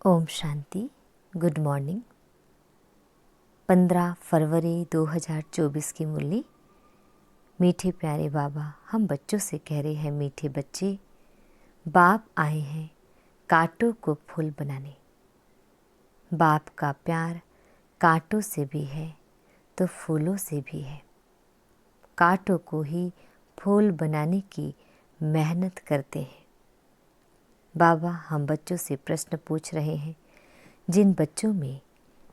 Om Shanti. Good morning. 15 फरवरी 2024 की मुरली। मीठे प्यारे बाबा हम बच्चों से कह रहे हैं, मीठे बच्चे, बाप आए हैं कांटों को फूल बनाने। बाप का प्यार कांटों से भी है तो फूलों से भी है। कांटों को ही फूल बनाने की मेहनत करते हैं। बाबा हम बच्चों से प्रश्न पूछ रहे हैं, जिन बच्चों में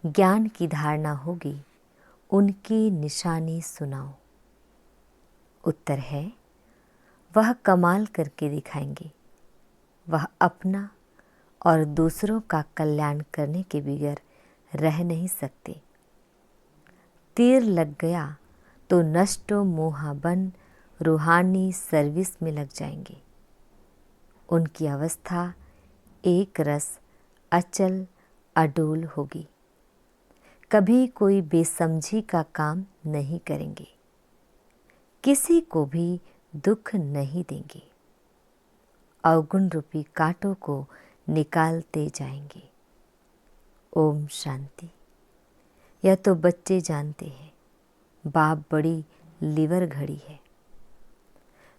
ज्ञान की धारणा होगी उनकी निशानी सुनाओ। उत्तर है, वह कमाल करके दिखाएंगे। वह अपना और दूसरों का कल्याण करने के बगैर रह नहीं सकते। तीर लग गया तो नष्टो मोहा बन रूहानी सर्विस में लग जाएंगे। उनकी अवस्था एक रस अचल अडोल होगी। कभी कोई बेसमझी का काम नहीं करेंगे। किसी को भी दुख नहीं देंगे। अवगुण रूपी कांटों को निकालते जाएंगे। ओम शांति। यह तो बच्चे जानते हैं, बाप बड़ी लीवर घड़ी है।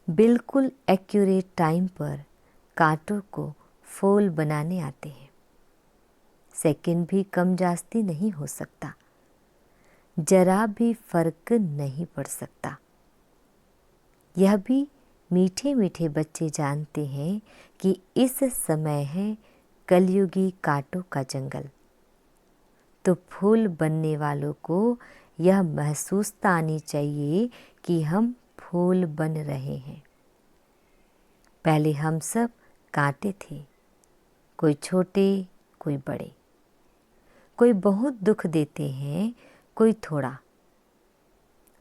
बिल्कुल एक्यूरेट टाइम पर कांटों को फूल बनाने आते हैं। सेकंड भी कम जास्ती नहीं हो सकता, जरा भी फर्क नहीं पड़ सकता। यह भी मीठे मीठे बच्चे जानते हैं कि इस समय है कलयुगी कांटों का जंगल। तो फूल बनने वालों को यह महसूसता आनी चाहिए कि हम फूल बन रहे हैं। पहले हम सब कांटे थे, कोई छोटे कोई बड़े। कोई बहुत दुख देते हैं, कोई थोड़ा।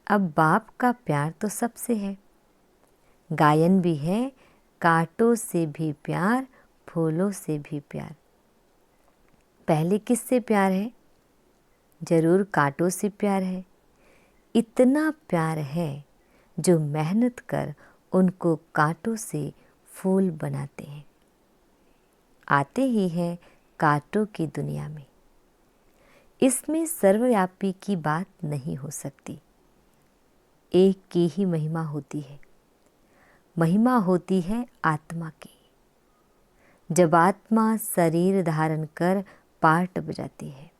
अब बाप का प्यार तो सबसे है। गायन भी है, कांटों से भी प्यार, फूलों से भी प्यार। पहले किससे प्यार है? जरूर कांटों से प्यार है। इतना प्यार है जो मेहनत कर उनको कांटों से फूल बनाते हैं। आते ही हैं कांटों की दुनिया में। इसमें सर्वव्यापी की बात नहीं हो सकती। एक की ही महिमा होती है। महिमा होती है आत्मा की। जब आत्मा शरीर धारण कर पार्ट बजाती है,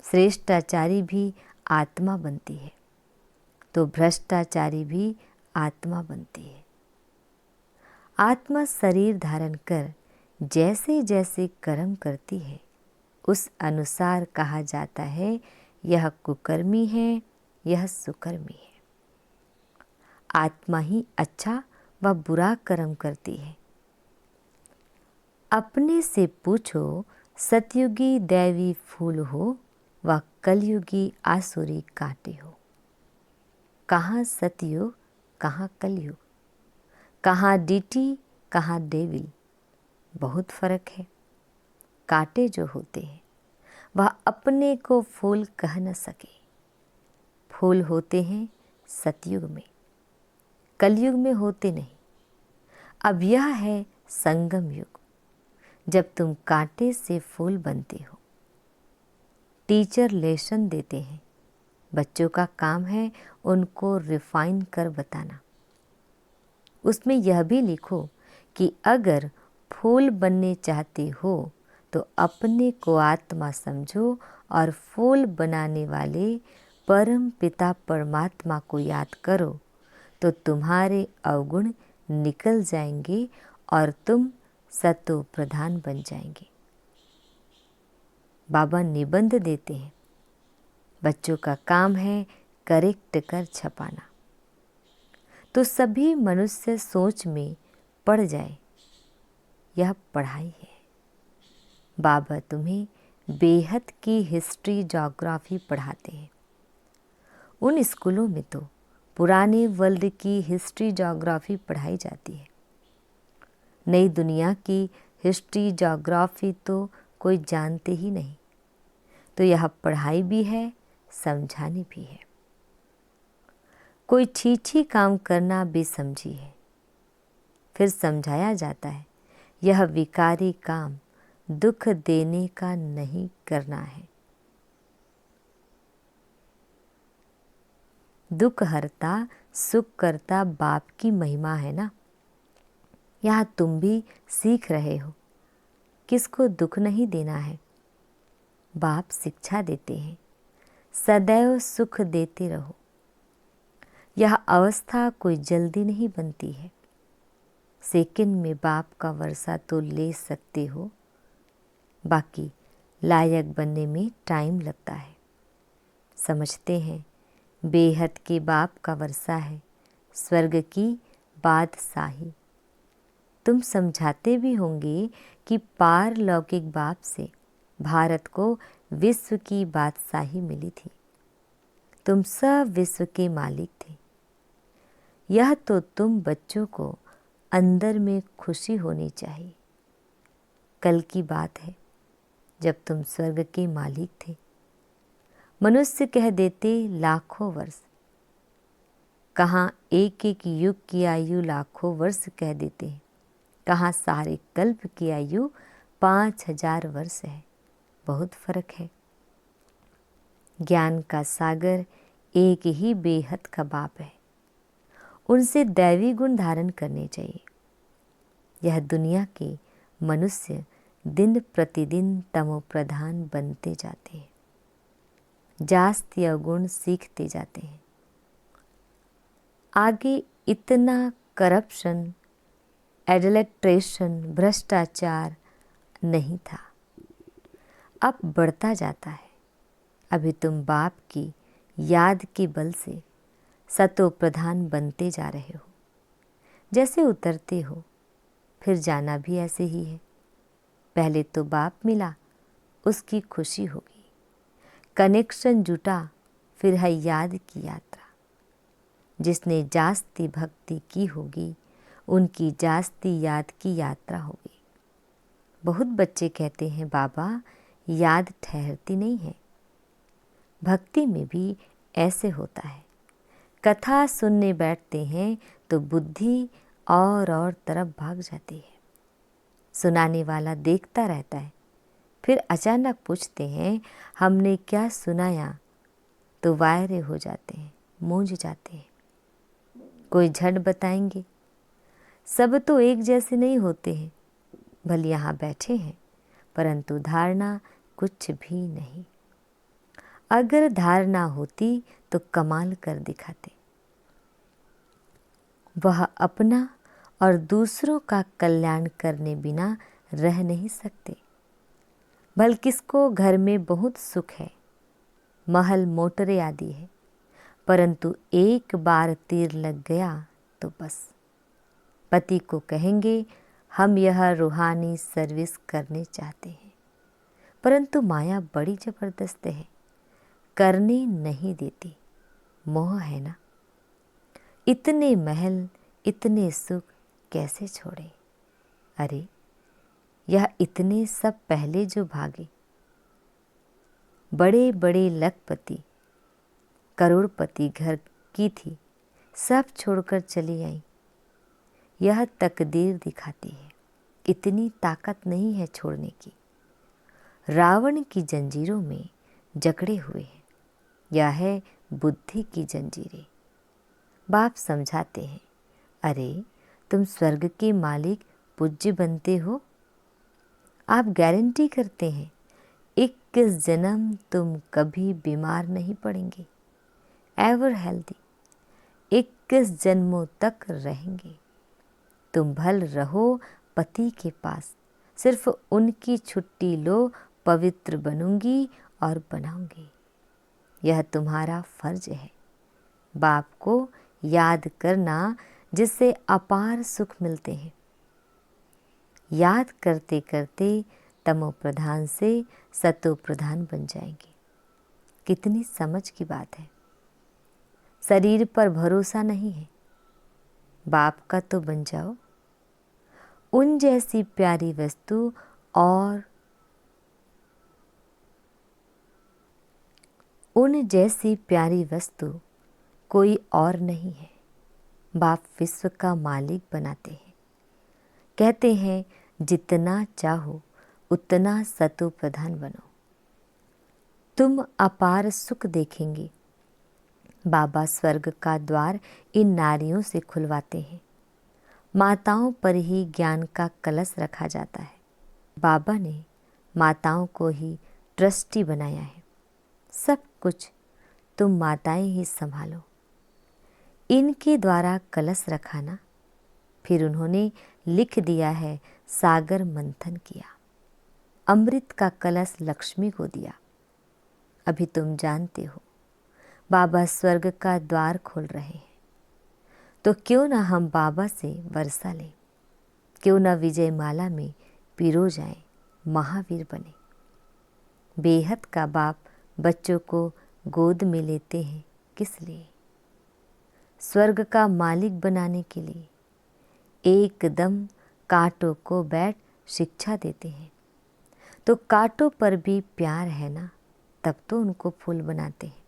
श्रेष्ठाचारी भी आत्मा बनती है, तो भ्रष्टाचारी भी आत्मा बनती है। आत्मा शरीर धारण कर जैसे जैसे कर्म करती है, उस अनुसार कहा जाता है यह कुकर्मी है, यह सुकर्मी है। आत्मा ही अच्छा व बुरा कर्म करती है। अपने से पूछो, सतयुगी दैवी फूल हो व कलयुगी आसुरी कांटे हो। कहाँ सतयुग, कहाँ कलयुग, कहाँ डीटी, कहाँ डेविल। बहुत फर्क है। कांटे जो होते हैं वह अपने को फूल कह न सके। फूल होते हैं सतयुग में, कलयुग में होते नहीं। अब यह है संगम युग, जब तुम कांटे से फूल बनते हो। टीचर लेसन देते हैं, बच्चों का काम है उनको रिफाइन कर बताना। उसमें यह भी लिखो कि अगर फूल बनने चाहते हो तो अपने को आत्मा समझो और फूल बनाने वाले परम पिता परमात्मा को याद करो, तो तुम्हारे अवगुण निकल जाएंगे और तुम सतो प्रधान बन जाएंगे। बाबा निबंध देते हैं, बच्चों का काम है करेक्ट कर छपाना। तो सभी मनुष्य सोच में पड़ जाए, यह पढ़ाई है। बाबा तुम्हें बेहद की हिस्ट्री ज्योग्राफी पढ़ाते हैं। उन स्कूलों में तो पुराने वर्ल्ड की हिस्ट्री ज्योग्राफी पढ़ाई जाती है। नई दुनिया की हिस्ट्री ज्योग्राफी तो कोई जानते ही नहीं। तो यह पढ़ाई भी है, समझानी भी है। कोई छीछी काम करना बेसमझी है। फिर समझाया जाता है, यह विकारी काम दुख देने का नहीं करना है। दुख हरता सुख करता बाप की महिमा है ना। यहाँ तुम भी सीख रहे हो किसको दुख नहीं देना है। बाप शिक्षा देते हैं, सदैव सुख देते रहो। यह अवस्था कोई जल्दी नहीं बनती है। सेकंड में बाप का वर्षा तो ले सकते हो, बाकी लायक बनने में टाइम लगता है। समझते हैं बेहद के बाप का वर्षा है स्वर्ग की बादशाही। तुम समझाते भी होंगे कि पारलौकिक बाप से भारत को विश्व की बादशाही मिली थी। तुम सब विश्व के मालिक थे। यह तो तुम बच्चों को अंदर में खुशी होनी चाहिए। कल की बात है जब तुम स्वर्ग के मालिक थे। मनुष्य कह देते लाखों वर्ष, कहाँ एक एक युग की आयु लाखों वर्ष कह देते हैं, कहाँ सारे कल्प की आयु 5000 वर्ष है। बहुत फर्क है। ज्ञान का सागर एक ही बेहद का बाप है। उनसे दैवी गुण धारण करने चाहिए। यह दुनिया के मनुष्य दिन प्रतिदिन तमो प्रधान बनते जाते हैं, जास्ती अवगुण सीखते जाते हैं। आगे इतना करप्शन, एडल्ट्रेशन, भ्रष्टाचार नहीं था, अब बढ़ता जाता है। अभी तुम बाप की याद के बल से सतो प्रधान बनते जा रहे हो। जैसे उतरते हो फिर जाना भी ऐसे ही है। पहले तो बाप मिला, उसकी खुशी होगी, कनेक्शन जुटा, फिर है याद की यात्रा। जिसने जास्ती भक्ति की होगी उनकी जास्ती याद की यात्रा होगी। बहुत बच्चे कहते हैं बाबा याद ठहरती नहीं है। भक्ति में भी ऐसे होता है। कथा सुनने बैठते हैं तो बुद्धि और तरफ भाग जाती है। सुनाने वाला देखता रहता है, फिर अचानक पूछते हैं हमने क्या सुनाया, तो वायरे हो जाते हैं, मूंझ जाते हैं। कोई झट बताएंगे। सब तो एक जैसे नहीं होते हैं। भले यहाँ बैठे हैं परंतु धारणा कुछ भी नहीं। अगर धारणा होती तो कमाल कर दिखाते। वह अपना और दूसरों का कल्याण करने बिना रह नहीं सकते। भल किसको घर में बहुत सुख है, महल मोटरें आदि है, परंतु एक बार तीर लग गया तो बस। पति को कहेंगे हम यह रूहानी सर्विस करने चाहते हैं, परंतु माया बड़ी जबरदस्त है, करने नहीं देती। मोह है ना। इतने महल इतने सुख कैसे छोड़े। अरे यह इतने सब पहले जो भागे, बड़े बड़े लखपति करोड़पति घर की थी, सब छोड़कर चली आई। यह तकदीर दिखाती है, इतनी ताकत नहीं है छोड़ने की। रावण की जंजीरों में जकड़े हुए हैं। यह है बुद्धि की जंजीरें। बाप समझाते हैं, अरे तुम स्वर्ग के मालिक पूज्य बनते हो। आप गारंटी करते हैं 21 जन्म तुम कभी बीमार नहीं पड़ेंगे, एवर हेल्दी। 21 जन्मों तक रहेंगे। तुम भल रहो पति के पास, सिर्फ उनकी छुट्टी लो, पवित्र बनूंगी और बनाऊंगी। यह तुम्हारा फर्ज है। बाप को याद करना, जिससे अपार सुख मिलते हैं। याद करते करते तमो प्रधान से सतो प्रधान बन जाएंगे। कितनी समझ की बात है। शरीर पर भरोसा नहीं है, बाप का तो बन जाओ। उन जैसी प्यारी वस्तु और उन जैसी प्यारी वस्तु कोई और नहीं है। बाप विश्व का मालिक बनाते हैं। कहते हैं जितना चाहो उतना सतो प्रधान बनो। तुम अपार सुख देखेंगे। बाबा स्वर्ग का द्वार इन नारियों से खुलवाते हैं। माताओं पर ही ज्ञान का कलश रखा जाता है। बाबा ने माताओं को ही ट्रस्टी बनाया है। सब कुछ तुम माताएं ही संभालो। इनके द्वारा कलश रखाना। फिर उन्होंने लिख दिया है, सागर मंथन किया, अमृत का कलश लक्ष्मी को दिया। अभी तुम जानते हो बाबा स्वर्ग का द्वार खोल रहे हैं, तो क्यों ना हम बाबा से वर्षा लें, क्यों ना विजय माला में पिरो जाएं, महावीर बने। बेहद का बाप बच्चों को गोद में लेते हैं किस लिए? स्वर्ग का मालिक बनाने के लिए। एकदम कांटों को बैठ शिक्षा देते हैं, तो कांटों पर भी प्यार है ना, तब तो उनको फूल बनाते हैं।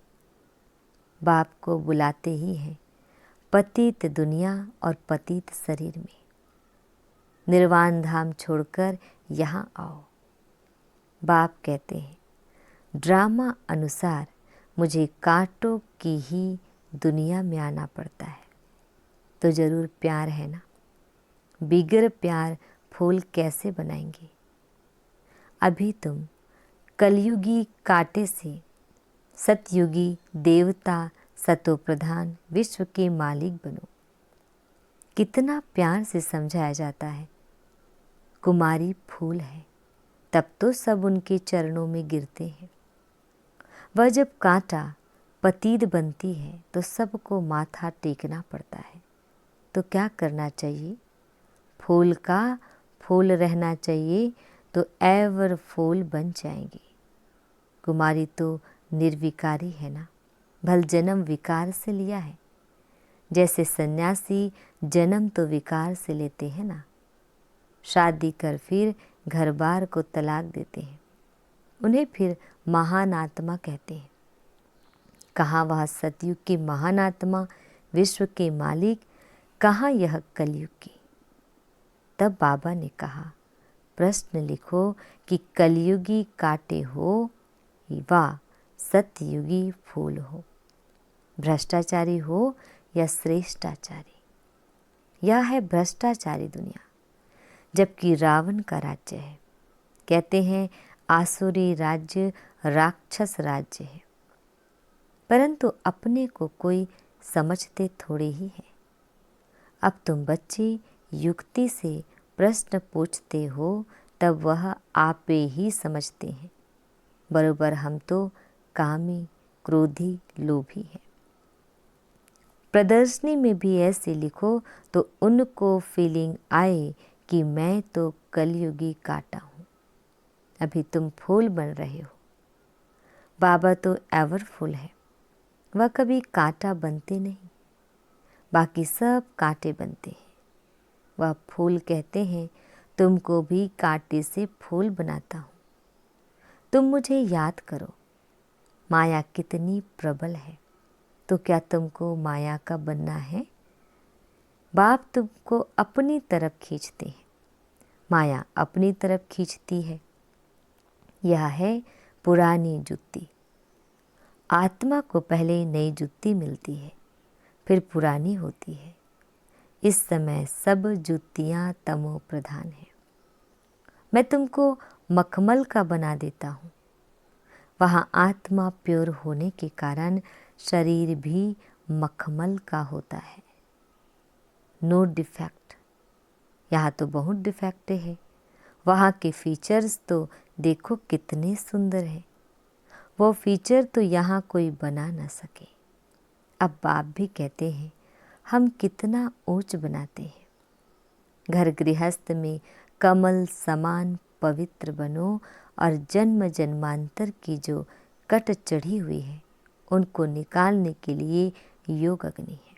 बाप को बुलाते ही हैं पतित दुनिया और पतित शरीर में। निर्वाण धाम छोड़कर यहाँ आओ। बाप कहते हैं, ड्रामा अनुसार मुझे कांटों की ही दुनिया में आना पड़ता है, तो जरूर प्यार है ना। बिगर प्यार फूल कैसे बनाएंगे? अभी तुम कलयुगी कांटे से सतयुगी देवता सतो प्रधान विश्व के मालिक बनो। कितना प्यार से समझाया जाता है। कुमारी फूल है, तब तो सब उनके चरणों में गिरते हैं। वह जब कांटा पतीत बनती है तो सबको माथा टेकना पड़ता है। तो क्या करना चाहिए? फूल का फूल रहना चाहिए, तो एवर फूल बन जाएंगे। कुमारी तो निर्विकारी है ना, भल जन्म विकार से लिया है। जैसे सन्यासी जन्म तो विकार से लेते हैं ना, शादी कर फिर घर बार को तलाक देते हैं, उन्हें फिर महान आत्मा कहते हैं। कहाँ वह सतयुग की महान आत्मा, विश्व के मालिक, कहाँ यह कलयुग की? तब बाबा ने कहा, प्रश्न लिखो कि कलयुगी कांटे हो वा सतयुगी फूल हो, भ्रष्टाचारी हो या श्रेष्ठाचारी। यह है भ्रष्टाचारी दुनिया, जबकि रावण का राज्य है। कहते हैं आसुरी राज्य राक्षस राज्य है, परंतु अपने को कोई समझते थोड़े ही है। अब तुम बच्चे युक्ति से प्रश्न पूछते हो, तब वह आपे ही समझते हैं। बरोबर हम तो कामी, क्रोधी, लोभी हैं। प्रदर्शनी में भी ऐसे लिखो तो उनको फीलिंग आए कि मैं तो कलयुगी कांटा हूँ। अभी तुम फूल बन रहे हो। बाबा तो एवर फूल है, वह कभी कांटा बनते नहीं, बाकी सब कांटे बनते हैं। वह फूल कहते हैं, तुमको भी कांटे से फूल बनाता हूँ। तुम मुझे याद करो। माया कितनी प्रबल है, तो क्या तुमको माया का बनना है? बाप तुमको अपनी तरफ खींचते हैं, माया अपनी तरफ खींचती है। यह है पुरानी जुत्ती। आत्मा को पहले नई जुत्ती मिलती है, फिर पुरानी होती है। इस समय सब जुतियाँ तमो प्रधान हैं। मैं तुमको मखमल का बना देता हूँ। वहाँ आत्मा प्योर होने के कारण शरीर भी मखमल का होता है। No defect. यहाँ तो बहुत डिफेक्ट है। वहाँ के फीचर्स तो देखो कितने सुंदर हैं। वो फीचर तो यहाँ कोई बना ना सके। अब बाप भी कहते हैं, हम कितना ऊंच बनाते हैं। घर गृहस्थ में कमल समान पवित्र बनो और जन्म जन्मांतर की जो कट चढ़ी हुई है उनको निकालने के लिए योग अग्नि है।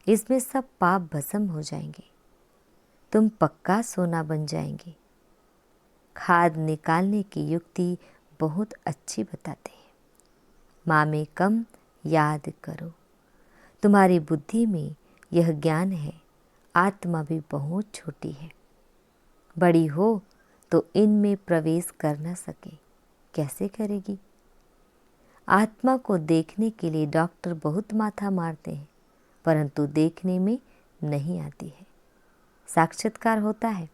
इसमें सब पाप भस्म हो जाएंगे। तुम पक्का सोना बन जाएंगे। खाद निकालने की युक्ति बहुत अच्छी बताते हैं। माँ में कम याद करो। तुम्हारी बुद्धि में यह ज्ञान है, आत्मा भी बहुत छोटी है। बड़ी हो तो इनमें प्रवेश कर न सके, कैसे करेगी? आत्मा को देखने के लिए डॉक्टर बहुत माथा मारते हैं, परंतु देखने में नहीं आती है। साक्षात्कार होता है,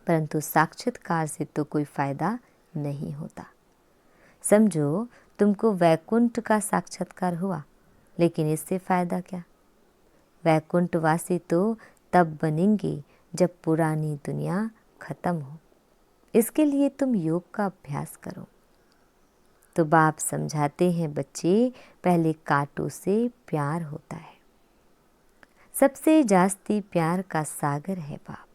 परंतु साक्षात्कार से तो कोई फायदा नहीं होता। समझो तुमको वैकुंठ का साक्षात्कार हुआ, लेकिन इससे फायदा क्या? वैकुंठवासी तो तब बनेंगे जब पुरानी दुनिया खत्म हो। इसके लिए तुम योग का अभ्यास करो। तो बाप समझाते हैं, बच्चे पहले कांटों से प्यार होता है। सबसे जास्ती प्यार का सागर है बाप।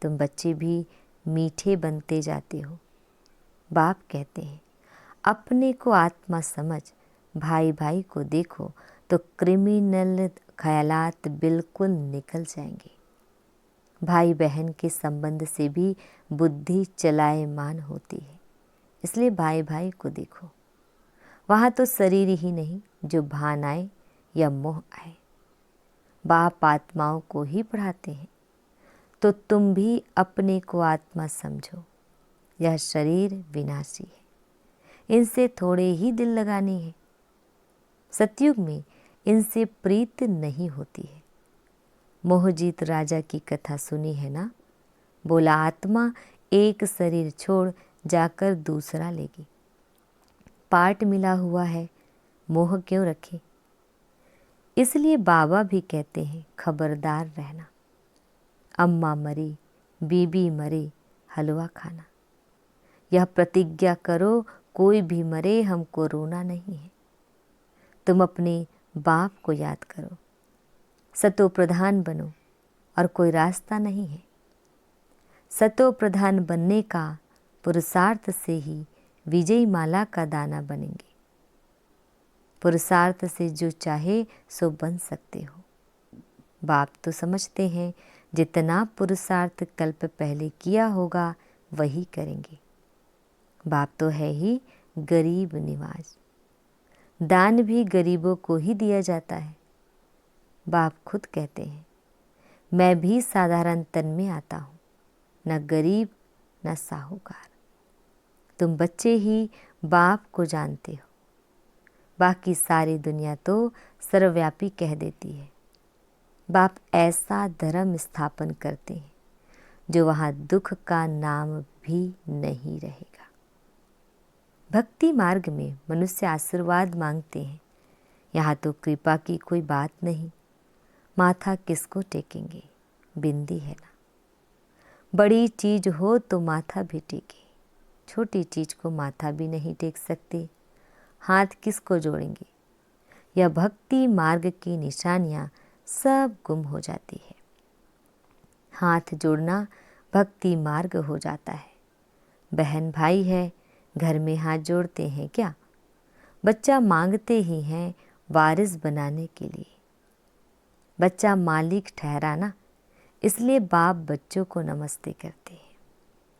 तुम बच्चे भी मीठे बनते जाते हो। बाप कहते हैं, अपने को आत्मा समझ, भाई भाई को देखो तो क्रिमिनल ख्यालात बिल्कुल निकल जाएंगे। भाई बहन के संबंध से भी बुद्धि चलायमान होती है, इसलिए भाई भाई को देखो। वहाँ तो शरीर ही नहीं, जो भान आए या मोह आए। बाप आत्माओं को ही पढ़ाते हैं, तो तुम भी अपने को आत्मा समझो। यह शरीर विनाशी है, इनसे थोड़े ही दिल लगानी है। सतयुग में इनसे प्रीत नहीं होती है। मोहजीत राजा की कथा सुनी है ना? बोला, आत्मा एक शरीर छोड़ जाकर दूसरा लेगी। पार्ट मिला हुआ है, मोह क्यों रखे? इसलिए बाबा भी कहते हैं, खबरदार रहना। अम्मा मरी, बीबी मरी, हलवा खाना। यह प्रतिज्ञा करो, कोई भी मरे हमको रोना नहीं है। तुम अपने बाप को याद करो। सतो प्रधान बनो और कोई रास्ता नहीं है। सतो प्रधान बनने का पुरुषार्थ से ही विजयी माला का दाना बनेंगे। पुरुषार्थ से जो चाहे सो बन सकते हो। बाप तो समझते हैं, जितना पुरुषार्थ कल्प पहले किया होगा वही करेंगे। बाप तो है ही गरीब निवाज। दान भी गरीबों को ही दिया जाता है। बाप खुद कहते हैं, मैं भी साधारण तन में आता हूँ, न गरीब न साहूकार। तुम बच्चे ही बाप को जानते हो, बाकी सारी दुनिया तो सर्वव्यापी कह देती है। बाप ऐसा धर्म स्थापन करते हैं जो वहाँ दुख का नाम भी नहीं रहेगा। भक्ति मार्ग में मनुष्य आशीर्वाद मांगते हैं, यहाँ तो कृपा की कोई बात नहीं। माथा किसको टेकेंगे? बिंदी है ना। बड़ी चीज हो तो माथा भी टेके, छोटी चीज को माथा भी नहीं टेक सकते। हाथ किसको जोड़ेंगे? यह भक्ति मार्ग की निशानियां सब गुम हो जाती है। हाथ जोड़ना भक्ति मार्ग हो जाता है। बहन भाई है, घर में हाथ जोड़ते हैं क्या? बच्चा मांगते ही हैं वारिस बनाने के लिए। बच्चा मालिक ठहराना, इसलिए बाप बच्चों को नमस्ते करते हैं।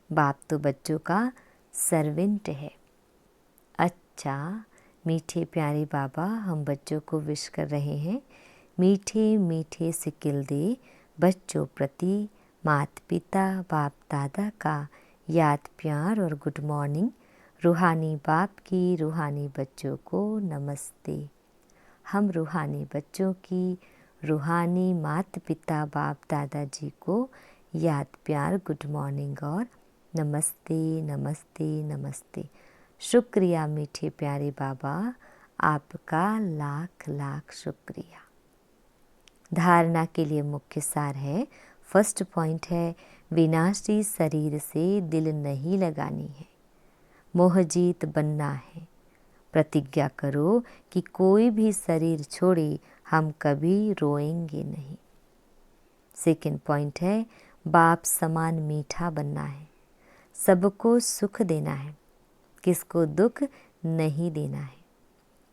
बाप तो बच्चों का सर्वेंट है। अच्छा, मीठे प्यारे बाबा हम बच्चों को विश कर रहे हैं। मीठे मीठे सिकिल दे बच्चों प्रति माता पिता बाप दादा का याद प्यार और गुड मॉर्निंग। रूहानी बाप की रूहानी बच्चों को नमस्ते। हम रूहानी बच्चों की रूहानी माता पिता बाप दादाजी को याद प्यार गुड मॉर्निंग और नमस्ते नमस्ते नमस्ते। शुक्रिया मीठे प्यारे बाबा, आपका लाख लाख शुक्रिया। धारणा के लिए मुख्य सार है, फर्स्ट पॉइंट है, विनाशी शरीर से दिल नहीं लगानी है, मोहजीत बनना है। प्रतिज्ञा करो कि कोई भी शरीर छोड़े हम कभी रोएंगे नहीं। सेकंड पॉइंट है, बाप समान मीठा बनना है, सबको सुख देना है, किसको दुख नहीं देना है।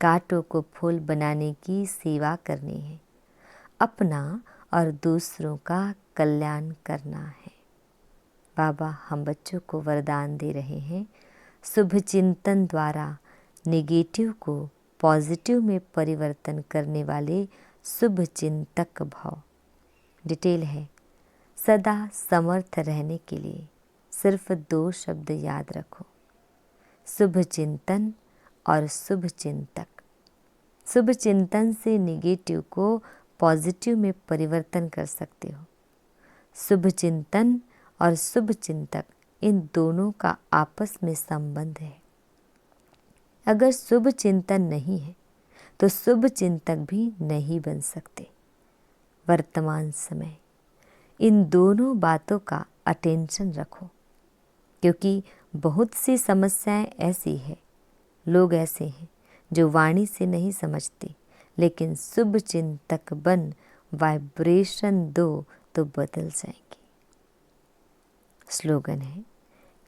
कांटों को फूल बनाने की सेवा करनी है, अपना और दूसरों का कल्याण करना है। बाबा हम बच्चों को वरदान दे रहे हैं, शुभ चिंतन द्वारा नेगेटिव को पॉजिटिव में परिवर्तन करने वाले शुभ चिंतक भव। डिटेल है, सदा समर्थ रहने के लिए सिर्फ 2 शब्द याद रखो, शुभ चिंतन और शुभ चिंतक। शुभ चिंतन से नेगेटिव को पॉजिटिव में परिवर्तन कर सकते हो। शुभ चिंतन और शुभ चिंतक, इन दोनों का आपस में संबंध है। अगर शुभ चिंतन नहीं है तो शुभ चिंतक भी नहीं बन सकते। वर्तमान समय इन दोनों बातों का अटेंशन रखो, क्योंकि बहुत सी समस्याएं ऐसी है, लोग ऐसे हैं जो वाणी से नहीं समझते, लेकिन शुभ चिंतक बन वाइब्रेशन दो तो बदल जाएंगे। स्लोगन है,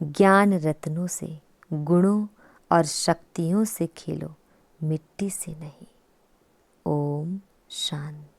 ज्ञान रत्नों से, गुणों और शक्तियों से खेलो, मिट्टी से नहीं। ओम शांति।